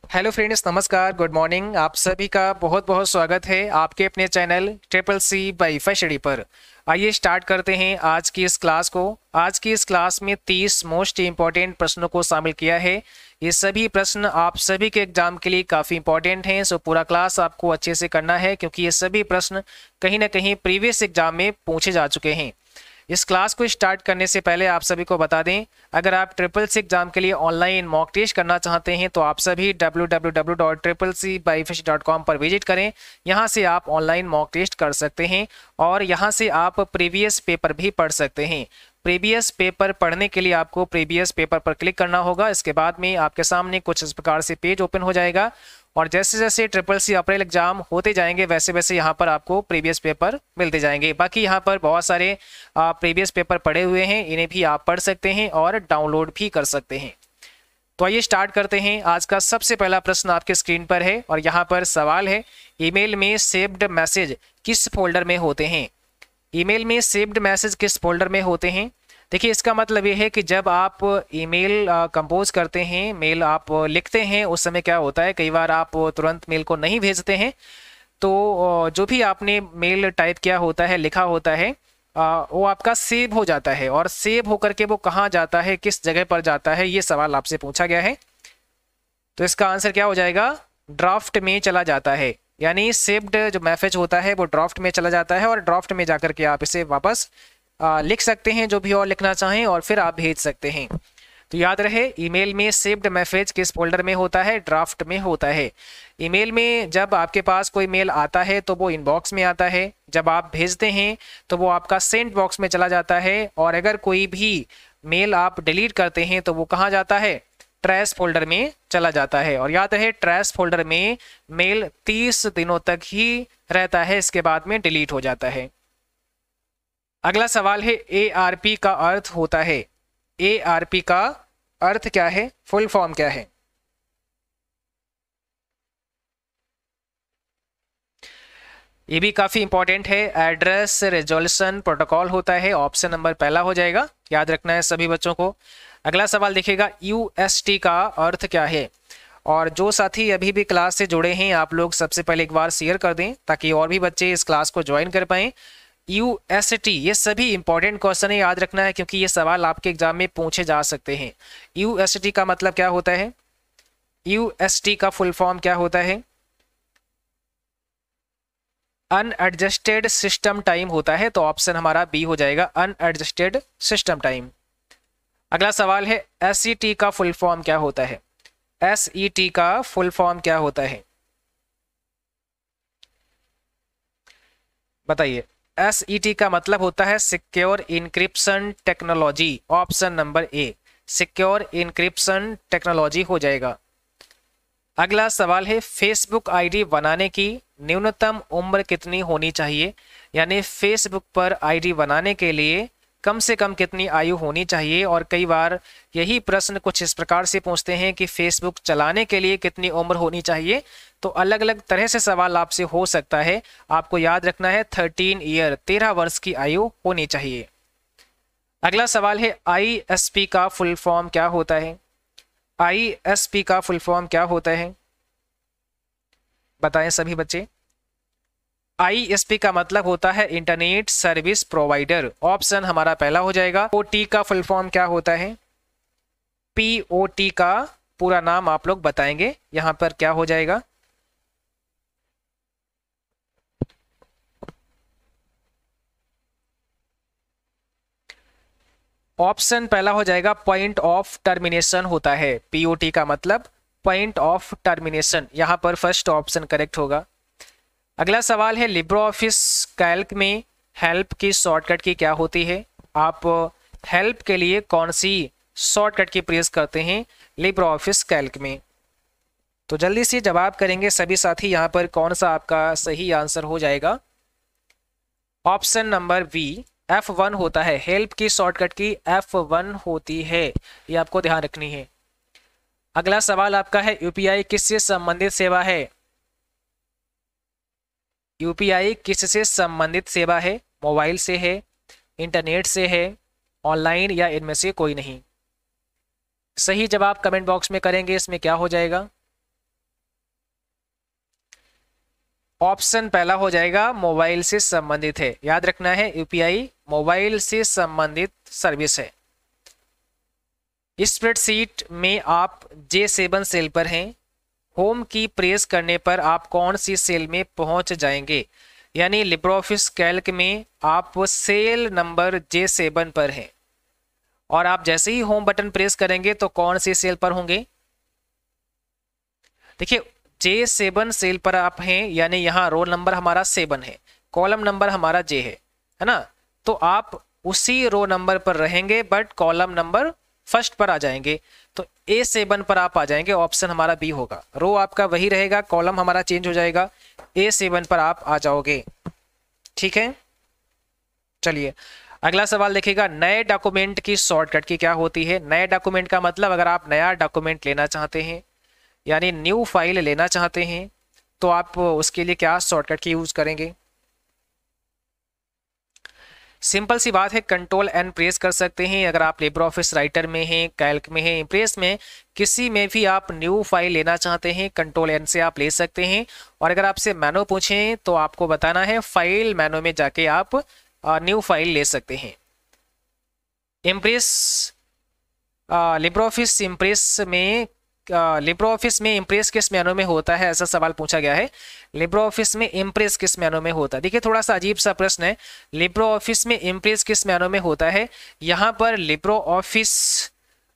Hello friends, नमस्कार, good morning. आप सभी का बहुत बहुत स्वागत है आपके अपने चैनल ट्रिपल सी बाई फैशडी पर। आइए स्टार्ट करते हैं आज की इस क्लास को। आज की इस क्लास में 30 मोस्ट इम्पॉर्टेंट प्रश्नों को शामिल किया है। ये सभी प्रश्न आप सभी के एग्जाम के लिए काफ़ी इंपॉर्टेंट हैं, सो पूरा क्लास आपको अच्छे से करना है क्योंकि ये सभी प्रश्न कहीं ना कहीं प्रीवियस एग्जाम में पूछे जा चुके हैं। इस क्लास को स्टार्ट करने से पहले आप सभी को बता दें, अगर आप ट्रिपल सी एग्जाम के लिए ऑनलाइन मॉक टेस्ट करना चाहते हैं तो आप सभी www.triplec.com पर विजिट करें। यहां से आप ऑनलाइन मॉक टेस्ट कर सकते हैं और यहां से आप प्रीवियस पेपर भी पढ़ सकते हैं। प्रीवियस पेपर पढ़ने के लिए आपको प्रीवियस पेपर पर क्लिक करना होगा। इसके बाद में आपके सामने कुछ इस प्रकार से पेज ओपन हो जाएगा और जैसे जैसे ट्रिपल सी अप्रैल एग्जाम होते जाएंगे वैसे वैसे यहाँ पर आपको प्रीवियस पेपर मिलते जाएंगे। बाकी यहाँ पर बहुत सारे प्रीवियस पेपर पड़े हुए हैं, इन्हें भी आप पढ़ सकते हैं और डाउनलोड भी कर सकते हैं। तो आइए स्टार्ट करते हैं। आज का सबसे पहला प्रश्न आपके स्क्रीन पर है और यहाँ पर सवाल है, ईमेल में सेव्ड मैसेज किस फोल्डर में होते हैं? ईमेल में सेव्ड मैसेज किस फोल्डर में होते हैं? देखिए, इसका मतलब ये है कि जब आप ईमेल कंपोज करते हैं, मेल आप लिखते हैं, उस समय क्या होता है, कई बार आप तुरंत मेल को नहीं भेजते हैं तो जो भी आपने मेल टाइप किया होता है, लिखा होता है, वो आपका सेव हो जाता है और सेव होकर के वो कहाँ जाता है, किस जगह पर जाता है, ये सवाल आपसे पूछा गया है। तो इसका आंसर क्या हो जाएगा? ड्राफ्ट में चला जाता है। यानी सेव्ड जो मैसेज होता है वो ड्राफ्ट में चला जाता है और ड्राफ्ट में जाकर के आप इसे वापस लिख सकते हैं जो भी और लिखना चाहें और फिर आप भेज सकते हैं। तो याद रहे, ईमेल में सेव्ड मैसेज किस फोल्डर में होता है? ड्राफ्ट में होता है। ईमेल में जब आपके पास कोई मेल आता है तो वो इनबॉक्स में आता है, जब आप भेजते हैं तो वो आपका सेंड बॉक्स में चला जाता है और अगर कोई भी मेल आप डिलीट करते हैं तो वो कहाँ जाता है? ट्रैश फोल्डर में चला जाता है। और याद रहे, ट्रैश फोल्डर में मेल 30 दिनों तक ही रहता है, इसके बाद में डिलीट हो जाता है। अगला सवाल है, ARP का अर्थ होता है। ARP का अर्थ क्या है? फुल फॉर्म क्या है? ये भी काफी इंपॉर्टेंट है। एड्रेस रेजोल्यूशन प्रोटोकॉल होता है। ऑप्शन नंबर पहला हो जाएगा, याद रखना है सभी बच्चों को। अगला सवाल देखिएगा, UST का अर्थ क्या है? और जो साथी अभी भी क्लास से जुड़े हैं, आप लोग सबसे पहले एक बार शेयर कर दें ताकि और भी बच्चे इस क्लास को ज्वाइन कर पाएं। UST, ये सभी इंपॉर्टेंट क्वेश्चन है, याद रखना है क्योंकि ये सवाल आपके एग्जाम में पूछे जा सकते हैं। UST का मतलब क्या होता है? UST का फुल फॉर्म क्या होता है? अनएडजस्टेड सिस्टम टाइम होता है, तो ऑप्शन हमारा बी हो जाएगा, अनएडजस्टेड सिस्टम टाइम। अगला सवाल है, SET का फुल फॉर्म क्या होता है? SET का फुल फॉर्म क्या होता है? बताइए। SET का मतलब होता है secure encryption technology. Option number A, secure encryption technology हो जाएगा। अगला सवाल है, फेसबुक आईडी बनाने की न्यूनतम उम्र कितनी होनी चाहिए? यानी फेसबुक पर आईडी बनाने के लिए कम से कम कितनी आयु होनी चाहिए? और कई बार यही प्रश्न कुछ इस प्रकार से पूछते हैं कि फेसबुक चलाने के लिए कितनी उम्र होनी चाहिए। तो अलग अलग तरह से सवाल आपसे हो सकता है, आपको याद रखना है 13 ईयर, 13 वर्ष की आयु होनी चाहिए। अगला सवाल है, ISP का फुल फॉर्म क्या होता है? ISP का फुल फॉर्म क्या होता है? बताएं सभी बच्चे। ISP का मतलब होता है इंटरनेट सर्विस प्रोवाइडर। ऑप्शन हमारा पहला हो जाएगा। OT का फुल फॉर्म क्या होता है? POT का पूरा नाम आप लोग बताएंगे, यहां पर क्या हो जाएगा? ऑप्शन पहला हो जाएगा, पॉइंट ऑफ टर्मिनेशन होता है। POT का मतलब पॉइंट ऑफ टर्मिनेशन, यहां पर फर्स्ट ऑप्शन करेक्ट होगा। अगला सवाल है, लिब्रो ऑफिस कैल्क में हेल्प की शॉर्टकट की क्या होती है? आप हेल्प के लिए कौन सी शॉर्टकट की प्रयोग करते हैं लिब्रो ऑफिस कैल्क में? तो जल्दी से जवाब करेंगे सभी साथी, यहां पर कौन सा आपका सही आंसर हो जाएगा? ऑप्शन नंबर बी, F1 होता है। हेल्प की शॉर्टकट की F1 होती है, ये आपको ध्यान रखनी है। अगला सवाल आपका है, UPI किससे संबंधित सेवा है? UPI किससे संबंधित सेवा है? मोबाइल से है, इंटरनेट से है, ऑनलाइन, या इनमें से कोई नहीं? सही जवाब कमेंट बॉक्स में करेंगे, इसमें क्या हो जाएगा? ऑप्शन पहला हो जाएगा मोबाइल से संबंधित है, याद रखना है, यूपीआई मोबाइल से संबंधित सर्विस है। स्प्रेडशीट में आप J7 सेल पर हैं, होम की प्रेस करने पर आप कौन सी सेल में पहुंच जाएंगे, यानी लिब्रियोफिस कैल्क में आप सेल नंबर J7 पर हैं और आप जैसे ही होम बटन प्रेस करेंगे तो कौन सी सेल पर होंगे। देखिए J7 सेल पर आप हैं, यानी यहाँ रोल नंबर हमारा 7 है, कॉलम नंबर हमारा J है ना, तो आप उसी रो नंबर पर रहेंगे बट कॉलम नंबर फर्स्ट पर आ जाएंगे, तो A7 पर आप आ जाएंगे, ऑप्शन हमारा बी होगा। रो आपका वही रहेगा, कॉलम हमारा चेंज हो जाएगा, A7 पर आप आ जाओगे। ठीक है, चलिए अगला सवाल देखिएगा, नए डॉक्यूमेंट की शॉर्टकट की क्या होती है। नए डॉक्यूमेंट का मतलब अगर आप नया डॉक्यूमेंट लेना चाहते हैं यानी न्यू फाइल लेना चाहते हैं तो आप उसके लिए क्या शॉर्टकट की यूज करेंगे। सिंपल सी बात है, कंट्रोल एन प्रेस कर सकते हैं। अगर आप लिब्रियोफिस राइटर में हैं, कैल्क में हैं, इम्प्रेस में, किसी में भी आप न्यू फाइल लेना चाहते हैं कंट्रोल एन से आप ले सकते हैं। और अगर आपसे मेनू पूछें तो आपको बताना है फाइल मेनू में जाके आप न्यू फाइल ले सकते हैं। इम्प्रेस लिब्रियोफिस इम्प्रेस किस मेनू में होता है, ऐसा सवाल पूछा गया है। लिब्रियोफिस में इम्प्रेस किस मेनू में होता है। देखिए थोड़ा सा अजीब सा प्रश्न है, लिब्रियोफिस में इम्प्रेस किस मेनू में होता है। यहाँ पर लिब्रियोफिस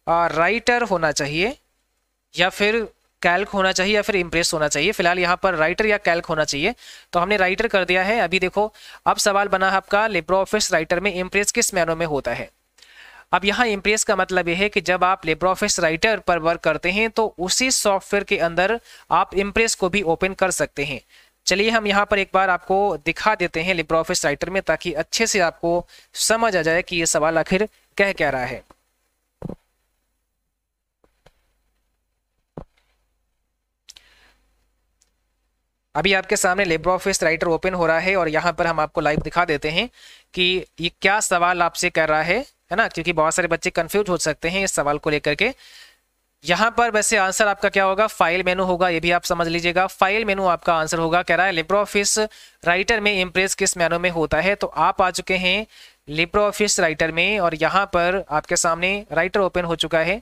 राइटर होना चाहिए या फिर कैल्क होना चाहिए या फिर इम्प्रेस होना चाहिए। फिलहाल यहाँ पर राइटर या कैल्क होना चाहिए, तो हमने राइटर कर दिया है। अभी देखो अब सवाल बना है आपका, लिब्रियोफिस राइटर में इम्प्रेस किस मेनू में होता है। अब यहाँ इम्प्रेस का मतलब यह है कि जब आप लिब्रियोफिस राइटर पर वर्क करते हैं तो उसी सॉफ्टवेयर के अंदर आप इम्प्रेस को भी ओपन कर सकते हैं। चलिए हम यहाँ पर एक बार आपको दिखा देते हैं लिब्रियोफिस राइटर में, ताकि अच्छे से आपको समझ आ जाए कि ये सवाल आखिर कह क्या रहा है। अभी आपके सामने लिब्रियोफिस राइटर ओपन हो रहा है और यहाँ पर हम आपको लाइव दिखा देते हैं कि ये क्या सवाल आपसे कर रहा है ना, क्योंकि बहुत सारे बच्चे कंफ्यूज हो सकते हैं इस सवाल को लेकर के। यहाँ पर वैसे आंसर आपका क्या होगा, फाइल मेनू होगा, ये भी आप समझ लीजिएगा। फाइल मेनू आपका आंसर होगा। कह रहा है लिब्रियोफिस राइटर में इम्प्रेस किस मेनू में होता है, तो आप आ चुके हैं लिब्रियोफिस राइटर में और यहाँ पर आपके सामने राइटर ओपन हो चुका है।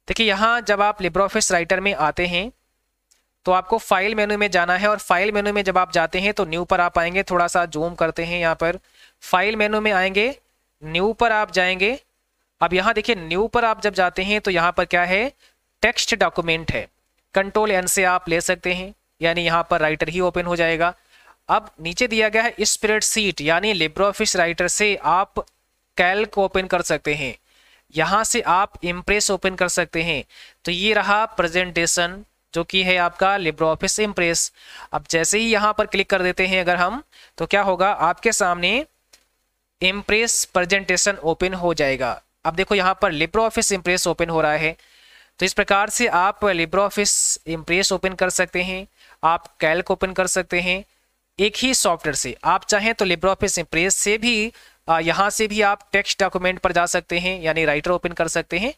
देखिए यहाँ जब आप लिब्रियोफिस राइटर में आते हैं तो आपको फाइल मेनू में जाना है और फाइल मेनू में जब आप जाते हैं तो न्यू पर आप आएंगे। थोड़ा सा जूम करते हैं, यहाँ पर फाइल मेनू में आएंगे, न्यू पर आप जाएंगे। अब यहाँ देखिए न्यू पर आप जब जाते हैं तो यहाँ पर क्या है, टेक्स्ट डॉक्यूमेंट है, कंट्रोल एन से आप ले सकते हैं, यानी यहाँ पर राइटर ही ओपन हो जाएगा। अब नीचे दिया गया है स्प्रेडशीट, यानी लिब्रियोफिस राइटर से आप कैल्क ओपन कर सकते हैं, यहाँ से आप इम्प्रेस ओपन कर सकते हैं। तो ये रहा प्रेजेंटेशन जो कि है आपका लिब्रियोफिस इम्प्रेस। अब जैसे ही यहाँ पर क्लिक कर देते हैं अगर हम, तो क्या होगा, आपके सामने इम्प्रेस प्रेजेंटेशन ओपन हो जाएगा। अब देखो यहाँ पर लिब्रियोफिस इम्प्रेस ओपन हो रहा है। तो इस प्रकार से आप लिब्रियोफिस इम्प्रेस ओपन कर सकते हैं, आप कैल्क ओपन कर सकते हैं एक ही सॉफ्टवेयर से। आप चाहें तो लिब्रियोफिस इम्प्रेस से भी यहाँ से भी आप टेक्स्ट डॉक्यूमेंट पर जा सकते हैं, यानी राइटर ओपन कर सकते हैं।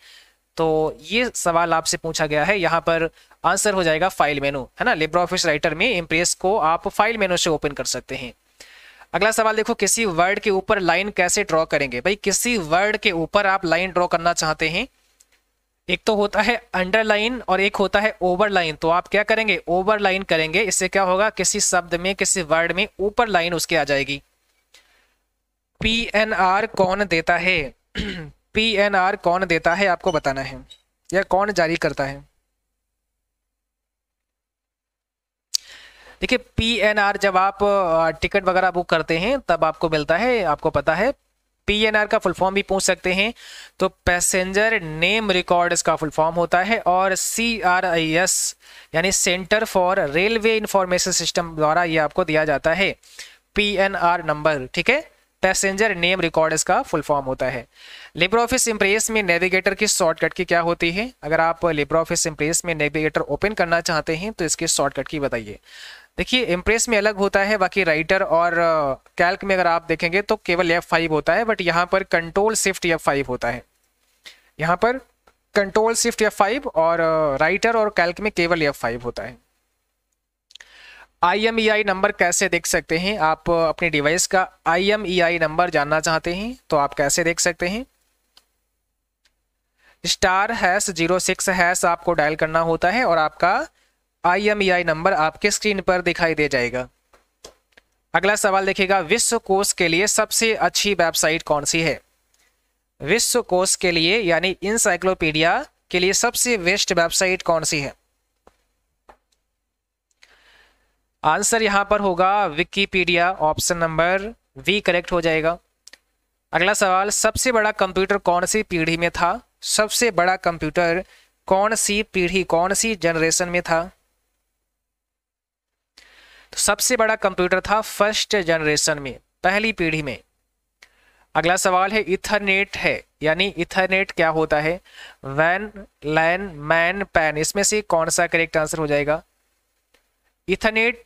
तो ये सवाल आपसे पूछा गया है, यहाँ पर आंसर हो जाएगा फाइल मेनू, है ना। लिब्रियोफिस राइटर में इम्प्रेस को आप फाइल मेनू से ओपन कर सकते हैं। अगला सवाल देखो, किसी वर्ड के ऊपर लाइन कैसे ड्रॉ करेंगे। भाई किसी वर्ड के ऊपर आप लाइन ड्रॉ करना चाहते हैं, एक तो होता है अंडरलाइन और एक होता है ओवरलाइन। तो आप क्या करेंगे, ओवरलाइन करेंगे। इससे क्या होगा, किसी शब्द में किसी वर्ड में ऊपर लाइन उसके आ जाएगी। PNR कौन देता है PNR कौन देता है आपको बताना है, या कौन जारी करता है। देखिए PNR जब आप टिकट वगैरह बुक करते हैं तब आपको मिलता है, आपको पता है। PNR का फुल फॉर्म भी पूछ सकते हैं, तो पैसेंजर नेम रिकॉर्ड इसका फुल फॉर्म होता है। और CRIS यानी centre for railway information system द्वारा ये आपको दिया जाता है PNR नंबर, ठीक है। पैसेंजर नेम रिकॉर्ड इसका फुल फॉर्म होता है। लिब्रियोफिस इम्प्रेस में नेविगेटर की शॉर्टकट की क्या होती है। अगर आप लिब्रियोफिस इम्प्रेस में नेविगेटर ओपन करना चाहते हैं तो इसकी शॉर्टकट की बताइए। देखिए इम्प्रेस में अलग होता है, बाकी राइटर और कैल्क में अगर आप देखेंगे तो केवल F5 होता है, बट यहाँ पर कंट्रोल शिफ्ट F5 होता है। यहाँ पर कंट्रोल शिफ्ट F5 और राइटर और कैल्क में केवल F5 होता है। IMEI नंबर कैसे देख सकते हैं? आप अपने डिवाइस का IMEI नंबर जानना चाहते हैं तो आप कैसे देख सकते हैं? *#06# आपको डायल करना होता है और आपका IMEI नंबर आपके स्क्रीन पर दिखाई दे जाएगा। अगला सवाल देखिएगा, विश्व कोश के लिए सबसे अच्छी वेबसाइट कौन सी है? विश्व कोश के लिए यानी इंसाइक्लोपीडिया के लिए सबसे बेस्ट वेबसाइट कौन सी है? आंसर यहां पर होगा Wikipedia, option number V correct हो जाएगा। अगला सवाल, सबसे बड़ा कंप्यूटर कौन सी पीढ़ी में था? सबसे बड़ा कंप्यूटर कौन सी पीढ़ी, कौन सी जनरेशन में था? तो सबसे बड़ा कंप्यूटर था फर्स्ट जनरेशन में, पहली पीढ़ी में। अगला सवाल है, इथरनेट है यानी इथरनेट क्या होता है? वैन, लैन, मैन, पैन, इसमें से कौन सा करेक्ट आंसर हो जाएगा? इथरनेट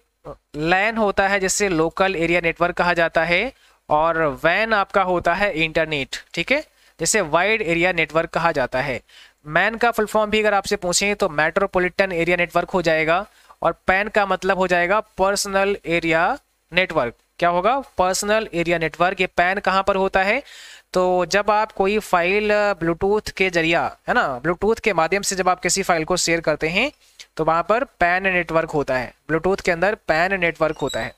लैन होता है जिससे लोकल एरिया नेटवर्क कहा जाता है, और वैन आपका होता है इंटरनेट, ठीक है, जिसे वाइड एरिया नेटवर्क कहा जाता है। मैन का फुल फॉर्म भी अगर आपसे पूछें तो मेट्रोपॉलिटन एरिया नेटवर्क हो जाएगा, और पैन का मतलब हो जाएगा पर्सनल एरिया नेटवर्क। क्या होगा? Personal area network. ये पैन कहाँ पर होता है? तो जब आप कोई फाइल ब्लूटूथ के जरिया, है ना, ब्लूटूथ के माध्यम से जब आप किसी फाइल को शेयर करते हैं तो वहां पर पैन नेटवर्क होता है, ब्लूटूथ के अंदर पैन नेटवर्क होता है।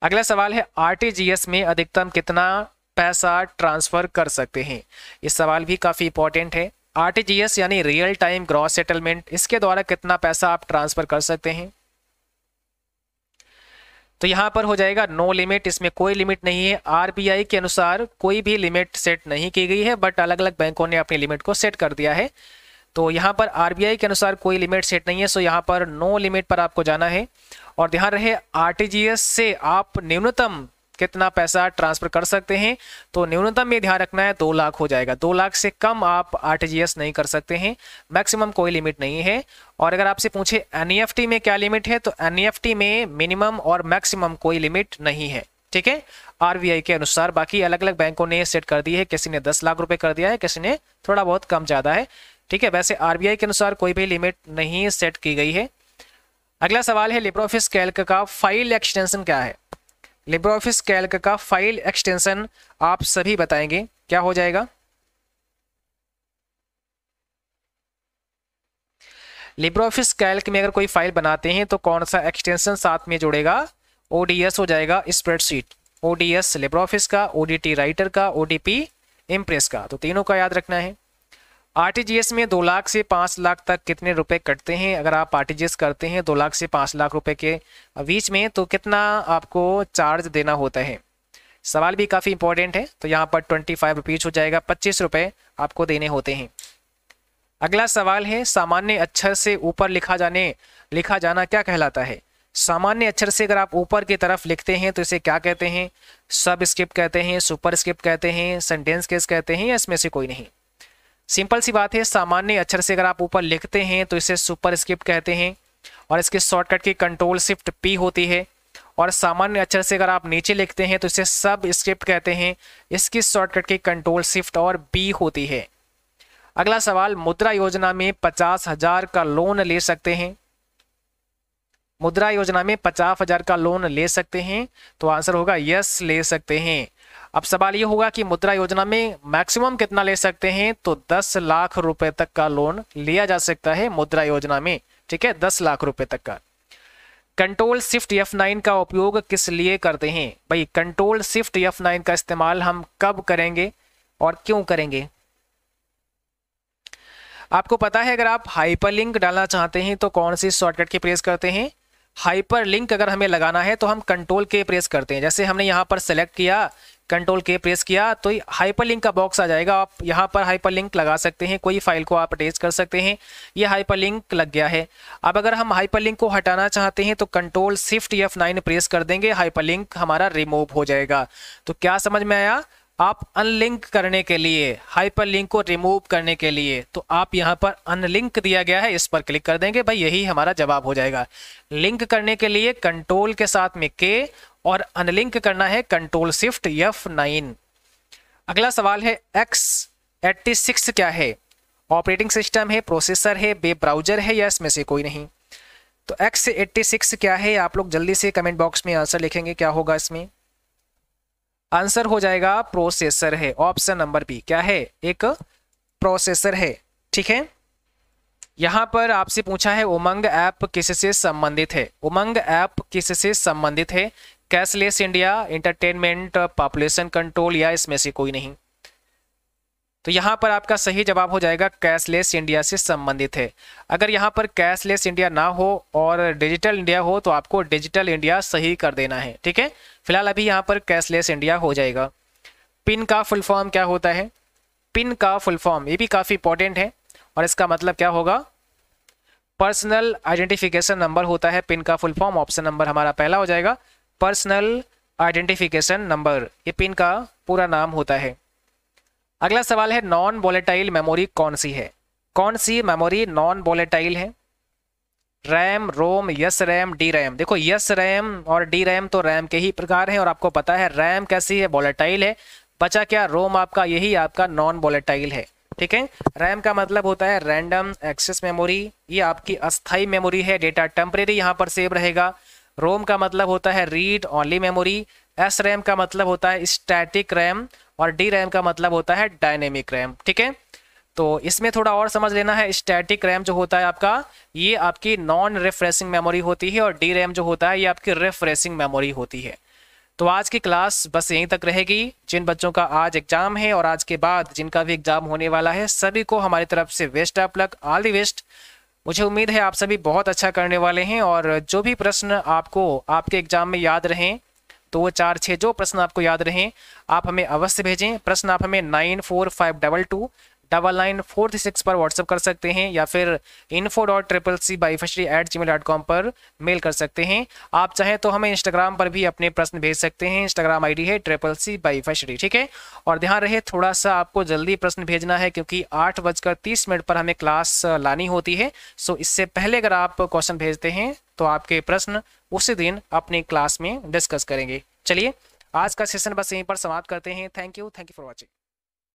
अगला सवाल है, आरटीजीएस में अधिकतम कितना पैसा ट्रांसफर कर सकते हैं? इस सवाल भी काफी इंपॉर्टेंट है। आरटीजीएस यानी रियल टाइम ग्रॉस सेटलमेंट, इसके द्वारा कितना पैसा आप ट्रांसफर कर सकते हैं? तो यहां पर हो जाएगा नो लिमिट, इसमें कोई लिमिट नहीं है। आरबीआई के अनुसार कोई भी लिमिट सेट नहीं की गई है, बट अलग अलग बैंकों ने अपनी लिमिट को सेट कर दिया है। तो यहाँ पर आरबीआई के अनुसार कोई लिमिट सेट नहीं है, सो यहाँ पर नो लिमिट पर आपको जाना है। और ध्यान रहे, आरटीजीएस से आप न्यूनतम कितना पैसा ट्रांसफर कर सकते हैं? तो न्यूनतम में ध्यान रखना है 2 लाख हो जाएगा। 2 लाख से कम आप आरटीजीएस नहीं कर सकते हैं, मैक्सिमम कोई लिमिट नहीं है। और अगर आपसे पूछे एनईएफटी में क्या लिमिट है, तो एनईएफटी में मिनिमम और मैक्सिमम कोई लिमिट नहीं है, ठीक है, आरबीआई के अनुसार। बाकी अलग अलग बैंकों ने सेट कर दी है, किसी ने 10 लाख रुपए कर दिया है, किसी ने थोड़ा बहुत कम ज्यादा है, ठीक है। वैसे आरबीआई के अनुसार कोई भी लिमिट नहीं सेट की गई है। अगला सवाल है, लिब्रियोफिस कैल्क का फाइल एक्सटेंशन क्या है? लिब्रियोफिस कैल्क का फाइल एक्सटेंशन आप सभी बताएंगे, क्या हो जाएगा? लिब्रियोफिस कैल्क में अगर कोई फाइल बनाते हैं तो कौन सा एक्सटेंशन साथ में जुड़ेगा? ओडीएस हो जाएगा, स्प्रेडशीट। ओडीएस लिब्रियोफिस का, ओडीटी राइटर का, ओडीपी इम्प्रेस का, तो तीनों का याद रखना है। आरटीजीएस में 2 लाख से 5 लाख तक कितने रुपए कटते हैं? अगर आप आरटीजीएस करते हैं 2 लाख से 5 लाख रुपए के बीच में, तो कितना आपको चार्ज देना होता है? सवाल भी काफ़ी इंपॉर्टेंट है। तो यहाँ पर 25 रुपीज हो जाएगा, 25 रुपए आपको देने होते हैं। अगला सवाल है, सामान्य अक्षर से ऊपर लिखा जाना क्या कहलाता है? सामान्य अक्षर से अगर आप ऊपर की तरफ लिखते हैं तो इसे क्या कहते हैं? सब स्क्रिप्ट कहते हैं, सुपर स्क्रिप्ट कहते हैं, सेंटेंस केस कहते हैं, या इसमें से कोई नहीं? सिंपल सी बात है, सामान्य अक्षर से अगर आप ऊपर लिखते हैं तो इसे सुपर स्क्रिप्ट कहते हैं, और इसके शॉर्टकट की कंट्रोल शिफ्ट पी होती है। और सामान्य अक्षर से अगर आप नीचे लिखते हैं तो इसे सब स्क्रिप्ट कहते हैं, इसकी शॉर्टकट की कंट्रोल शिफ्ट और बी होती है। अगला सवाल, मुद्रा योजना में 50,000 का लोन ले सकते हैं? मुद्रा योजना में 50,000 का लोन ले सकते हैं? तो आंसर होगा यस, ले सकते हैं। अब सवाल ये होगा कि मुद्रा योजना में मैक्सिमम कितना ले सकते हैं? तो 10 लाख रुपए तक का लोन लिया जा सकता है मुद्रा योजना में, ठीक है, 10 लाख रुपए तक का। कंट्रोल शिफ्ट F9 का उपयोग किस लिए करते हैं? भाई कंट्रोल शिफ्ट F9 का इस्तेमाल हम कब करेंगे और क्यों करेंगे? आपको पता है, अगर आप हाइपरलिंक डालना चाहते हैं तो कौन सी शॉर्टकट की प्रेस करते हैं? हाइपरलिंक अगर हमें लगाना है तो हम कंट्रोल के प्रेस करते हैं। जैसे हमने यहाँ पर सेलेक्ट किया, कंट्रोल के प्रेस किया, तो हाइपरलिंक का बॉक्स आ जाएगा। आप यहाँ पर हाइपरलिंक लगा सकते हैं, कोई फाइल को आप अटैच कर सकते हैं। ये हाइपरलिंक लग गया है। अब अगर हम हाइपरलिंक को हटाना चाहते हैं तो कंट्रोल शिफ्ट F9 प्रेस कर देंगे, हाइपरलिंक हमारा रिमूव हो जाएगा। तो क्या समझ में आया? आप अनलिंक करने के लिए, हाइपरलिंक को रिमूव करने के लिए, तो आप यहाँ पर अनलिंक दिया गया है, इस पर क्लिक कर देंगे, भाई यही हमारा जवाब हो जाएगा। लिंक करने के लिए कंट्रोल के साथ में के, और अनलिंक करना है कंट्रोल शिफ्ट F9। अगला सवाल है, X86 क्या है? ऑपरेटिंग सिस्टम है, प्रोसेसर है, वेब ब्राउजर है, या इसमें से कोई नहीं? तो x86 क्या है, आप लोग जल्दी से कमेंट बॉक्स में आंसर लिखेंगे, क्या होगा इसमें। आंसर हो जाएगा प्रोसेसर है, ऑप्शन नंबर बी क्या है, एक प्रोसेसर है। ठीक है, यहां पर आपसे पूछा है उमंग ऐप किससे संबंधित है। उमंग ऐप किससे संबंधित है, cashless India, entertainment, population control या इसमें से कोई नहीं। तो यहां पर आपका सही जवाब हो जाएगा कैशलेस इंडिया से संबंधित है। अगर यहां पर कैशलेस इंडिया ना हो और डिजिटल इंडिया हो तो आपको डिजिटल इंडिया सही कर देना है। ठीक है, फिलहाल अभी यहां पर कैशलेस इंडिया हो जाएगा। पिन का फुल फॉर्म क्या होता है, पिन का फुल फॉर्म ये भी काफी इंपॉर्टेंट है और इसका मतलब क्या होगा, पर्सनल आइडेंटिफिकेशन नंबर होता है पिन का फुल फॉर्म। ऑप्शन नंबर हमारा पहला हो जाएगा, पर्सनल आइडेंटिफिकेशन नंबर, ये पिन का पूरा नाम होता है। अगला सवाल है नॉन वोलेटाइल मेमोरी कौन सी है, कौन सी मेमोरी नॉन वोलेटाइल है। रैम, रोम, यस रैम, डी रैम। देखो यस रैम और डी रैम तो रैम के ही प्रकार हैं और आपको पता है रैम कैसी है, वोलेटाइल है। बचा क्या, रोम आपका, यही आपका नॉन वोलेटाइल है। ठीक है, रैम का मतलब होता है रैंडम एक्सेस मेमोरी, ये आपकी अस्थाई मेमोरी है, डेटा टेम्परेरी यहाँ पर सेव रहेगा। रोम का मतलब होता है read only memory. S RAM का मतलब होता है स्टैटिक रैम और डी रैम का मतलब होता है डायनेमिक रैम। ठीक है, तो इसमें थोड़ा और समझ लेना है। स्टैटिक रैम जो होता है आपका, ये आपकी नॉन रिफ्रेशिंग मेमोरी होती है और डी रैम जो होता है ये आपकी रिफ्रेशिंग मेमोरी होती है। तो आज की क्लास बस यहीं तक रहेगी। जिन बच्चों का आज एग्जाम है और आज के बाद जिनका भी एग्जाम होने वाला है, सभी को हमारी तरफ से best of luck, all the best. मुझे उम्मीद है आप सभी बहुत अच्छा करने वाले हैं और जो भी प्रश्न आपको आपके एग्जाम में याद रहें, तो वो 4-6 जो प्रश्न आपको याद रहें आप हमें अवश्य भेजें। प्रश्न आप हमें 9452299436 पर व्हाट्सअप कर सकते हैं या फिर info.cccbyfashery@gmail.com पर मेल कर सकते हैं। आप चाहें तो हमें इंस्टाग्राम पर भी अपने प्रश्न भेज सकते हैं, इंस्टाग्राम आईडी है CCCbyfashery। ठीक है, और ध्यान रहे थोड़ा सा आपको जल्दी प्रश्न भेजना है क्योंकि 8:30 पर हमें क्लास लानी होती है। सो इससे पहले अगर आप क्वेश्चन भेजते हैं तो आपके प्रश्न उसी दिन अपनी क्लास में डिस्कस करेंगे। चलिए आज का सेशन बस यहीं पर समाप्त करते हैं। Thank you for watching.